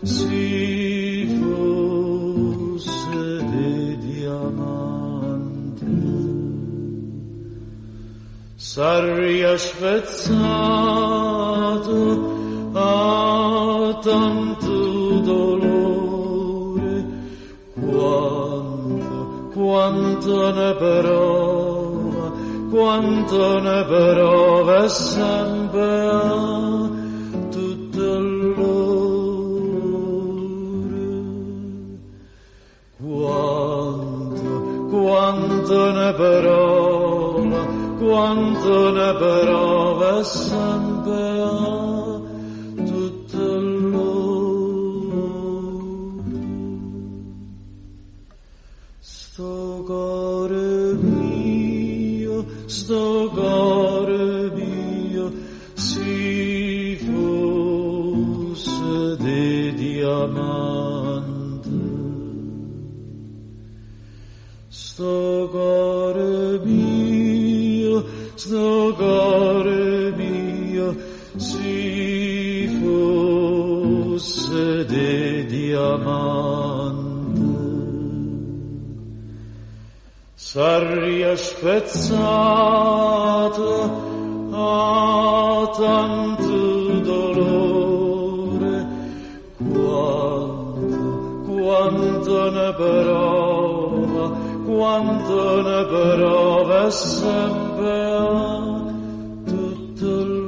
si fosse di diamante, sarei spezzato a tanto dolore, quanto ne prova sempre a tutto l'ore, quanto ne prova sempre a tutto l'ore. Sto cuore mio, si fosse di diamante, sto cuore mio, si fosse di diamante, sarei spezzato a tanto dolore, quanto ne prova sempre a tutto l'ore,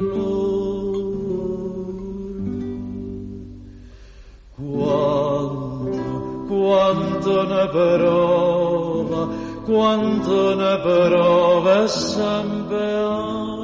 quanto ne prova sempre a